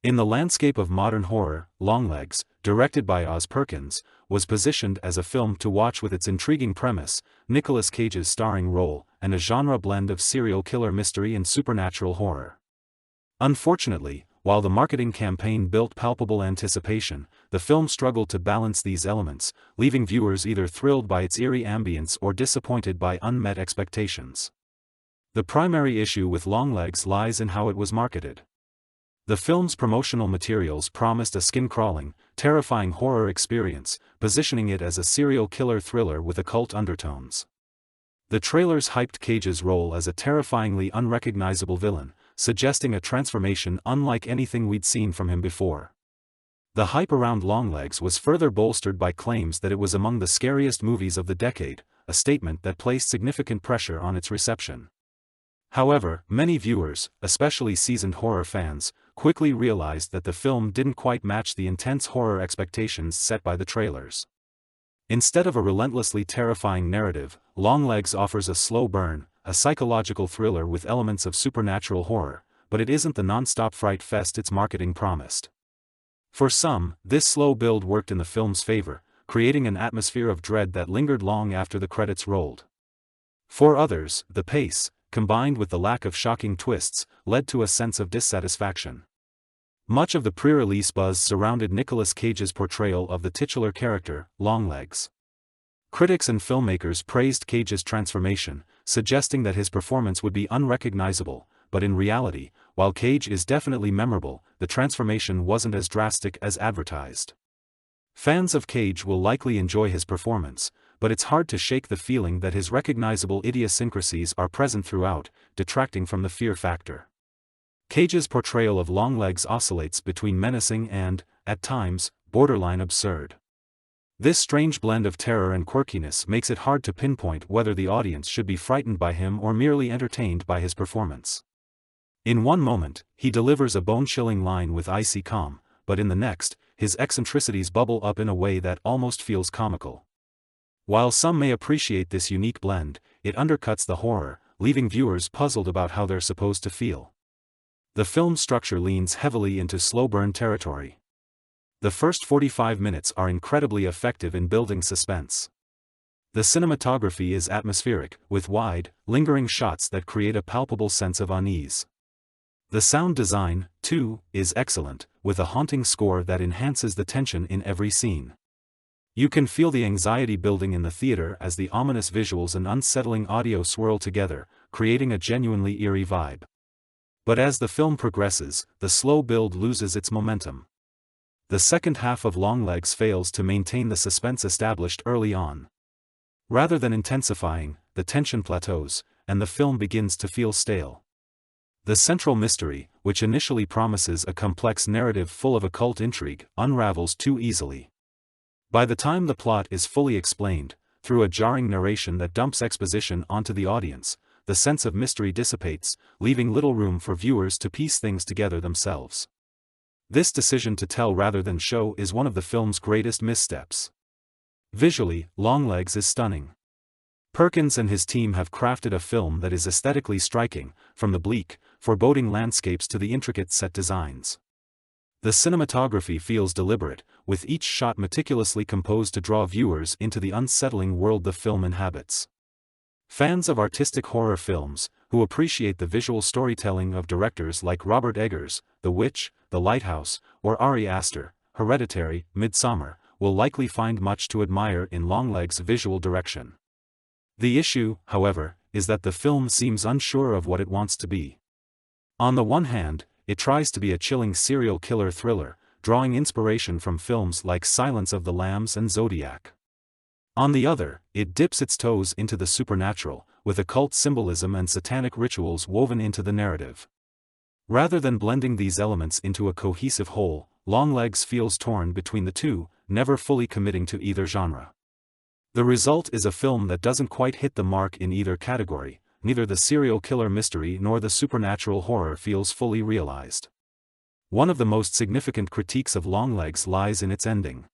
In the landscape of modern horror, Longlegs, directed by Perkins, was positioned as a film to watch with its intriguing premise, Nicolas Cage's starring role, and a genre blend of serial killer mystery and supernatural horror. Unfortunately, while the marketing campaign built palpable anticipation, the film struggled to balance these elements, leaving viewers either thrilled by its eerie ambience or disappointed by unmet expectations. The primary issue with Longlegs lies in how it was marketed. The film's promotional materials promised a skin-crawling, terrifying horror experience, positioning it as a serial killer thriller with occult undertones. The trailers hyped Cage's role as a terrifyingly unrecognizable villain, suggesting a transformation unlike anything we'd seen from him before. The hype around Longlegs was further bolstered by claims that it was among the scariest movies of the decade, a statement that placed significant pressure on its reception. However, many viewers, especially seasoned horror fans, quickly realized that the film didn't quite match the intense horror expectations set by the trailers. Instead of a relentlessly terrifying narrative, Longlegs offers a slow burn, a psychological thriller with elements of supernatural horror, but it isn't the non-stop fright fest its marketing promised. For some, this slow build worked in the film's favor, creating an atmosphere of dread that lingered long after the credits rolled. For others, the pace, combined with the lack of shocking twists, led to a sense of dissatisfaction. Much of the pre-release buzz surrounded Nicolas Cage's portrayal of the titular character, Longlegs. Critics and filmmakers praised Cage's transformation, suggesting that his performance would be unrecognizable, but in reality, while Cage is definitely memorable, the transformation wasn't as drastic as advertised. Fans of Cage will likely enjoy his performance, but it's hard to shake the feeling that his recognizable idiosyncrasies are present throughout, detracting from the fear factor. Cage's portrayal of Longlegs oscillates between menacing and, at times, borderline absurd. This strange blend of terror and quirkiness makes it hard to pinpoint whether the audience should be frightened by him or merely entertained by his performance. In one moment, he delivers a bone-chilling line with icy calm, but in the next, his eccentricities bubble up in a way that almost feels comical. While some may appreciate this unique blend, it undercuts the horror, leaving viewers puzzled about how they're supposed to feel. The film's structure leans heavily into slow-burn territory. The first 45 minutes are incredibly effective in building suspense. The cinematography is atmospheric, with wide, lingering shots that create a palpable sense of unease. The sound design, too, is excellent, with a haunting score that enhances the tension in every scene. You can feel the anxiety building in the theater as the ominous visuals and unsettling audio swirl together, creating a genuinely eerie vibe. But as the film progresses, the slow build loses its momentum. The second half of Longlegs fails to maintain the suspense established early on. Rather than intensifying, the tension plateaus, and the film begins to feel stale. The central mystery, which initially promises a complex narrative full of occult intrigue, unravels too easily. By the time the plot is fully explained, through a jarring narration that dumps exposition onto the audience, the sense of mystery dissipates, leaving little room for viewers to piece things together themselves. This decision to tell rather than show is one of the film's greatest missteps. Visually, Longlegs is stunning. Perkins and his team have crafted a film that is aesthetically striking, from the bleak, foreboding landscapes to the intricate set designs. The cinematography feels deliberate, with each shot meticulously composed to draw viewers into the unsettling world the film inhabits. Fans of artistic horror films, who appreciate the visual storytelling of directors like Robert Eggers, The Witch, The Lighthouse, or Ari Aster, Hereditary, Midsommar, will likely find much to admire in Longlegs' visual direction. The issue, however, is that the film seems unsure of what it wants to be. On the one hand, it tries to be a chilling serial killer thriller, drawing inspiration from films like Silence of the Lambs and Zodiac. On the other, it dips its toes into the supernatural, with occult symbolism and satanic rituals woven into the narrative. Rather than blending these elements into a cohesive whole, Longlegs feels torn between the two, never fully committing to either genre. The result is a film that doesn't quite hit the mark in either category. Neither the serial killer mystery nor the supernatural horror feels fully realized. One of the most significant critiques of Longlegs lies in its ending.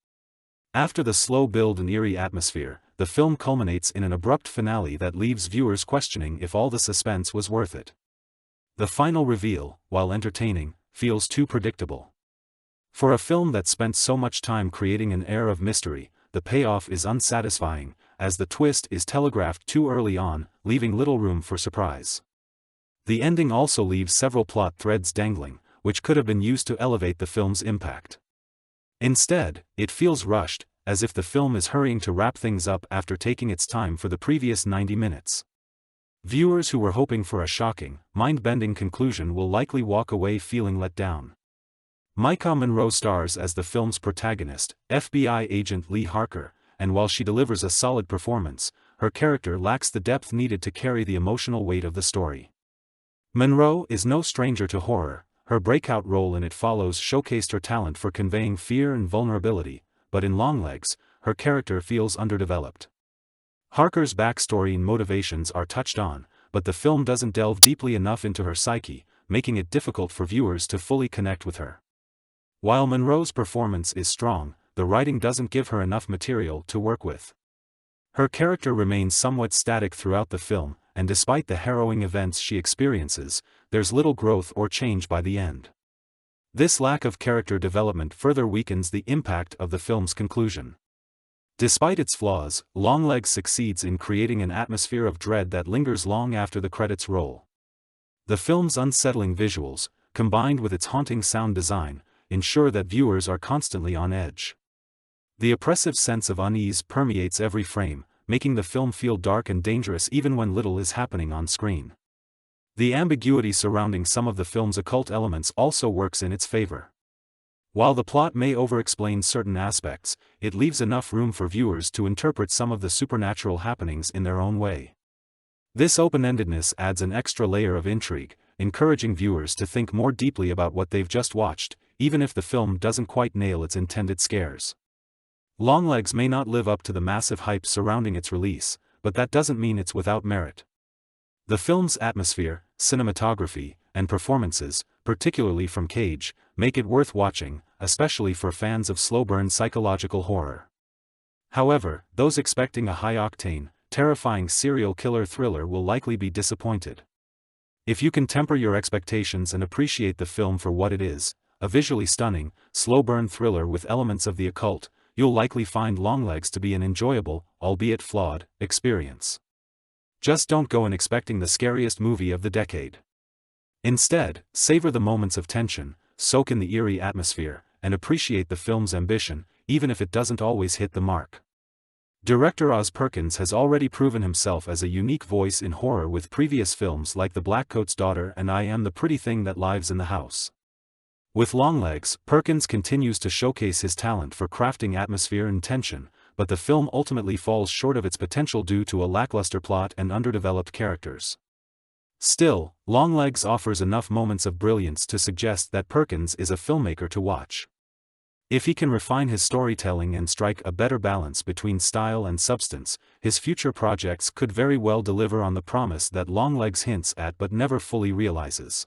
After the slow build and eerie atmosphere, the film culminates in an abrupt finale that leaves viewers questioning if all the suspense was worth it. The final reveal, while entertaining, feels too predictable. For a film that spent so much time creating an air of mystery, the payoff is unsatisfying, as the twist is telegraphed too early on, leaving little room for surprise. The ending also leaves several plot threads dangling, which could have been used to elevate the film's impact. Instead, it feels rushed, as if the film is hurrying to wrap things up after taking its time for the previous 90 minutes. Viewers who were hoping for a shocking, mind-bending conclusion will likely walk away feeling let down. Micah Monroe stars as the film's protagonist, FBI agent Lee Harker, and while she delivers a solid performance, her character lacks the depth needed to carry the emotional weight of the story. Monroe is no stranger to horror. Her breakout role in It Follows showcased her talent for conveying fear and vulnerability, but in Longlegs, her character feels underdeveloped. Harker's backstory and motivations are touched on, but the film doesn't delve deeply enough into her psyche, making it difficult for viewers to fully connect with her. While Monroe's performance is strong, the writing doesn't give her enough material to work with. Her character remains somewhat static throughout the film, and despite the harrowing events she experiences, there's little growth or change by the end. This lack of character development further weakens the impact of the film's conclusion. Despite its flaws, Longlegs succeeds in creating an atmosphere of dread that lingers long after the credits roll. The film's unsettling visuals, combined with its haunting sound design, ensure that viewers are constantly on edge. The oppressive sense of unease permeates every frame, making the film feel dark and dangerous even when little is happening on screen. The ambiguity surrounding some of the film's occult elements also works in its favor. While the plot may over-explain certain aspects, it leaves enough room for viewers to interpret some of the supernatural happenings in their own way. This open-endedness adds an extra layer of intrigue, encouraging viewers to think more deeply about what they've just watched, even if the film doesn't quite nail its intended scares. Longlegs may not live up to the massive hype surrounding its release, but that doesn't mean it's without merit. The film's atmosphere, cinematography, and performances, particularly from Cage, make it worth watching, especially for fans of slow-burn psychological horror. However, those expecting a high-octane, terrifying serial killer thriller will likely be disappointed. If you can temper your expectations and appreciate the film for what it is, a visually stunning, slow-burn thriller with elements of the occult, you'll likely find Longlegs to be an enjoyable, albeit flawed, experience. Just don't go in expecting the scariest movie of the decade. Instead, savor the moments of tension, soak in the eerie atmosphere, and appreciate the film's ambition, even if it doesn't always hit the mark. Director Oz Perkins has already proven himself as a unique voice in horror with previous films like The Blackcoat's Daughter and I Am the Pretty Thing That Lives in the House. With Longlegs, Perkins continues to showcase his talent for crafting atmosphere and tension, but the film ultimately falls short of its potential due to a lackluster plot and underdeveloped characters. Still, Longlegs offers enough moments of brilliance to suggest that Perkins is a filmmaker to watch. If he can refine his storytelling and strike a better balance between style and substance, his future projects could very well deliver on the promise that Longlegs hints at but never fully realizes.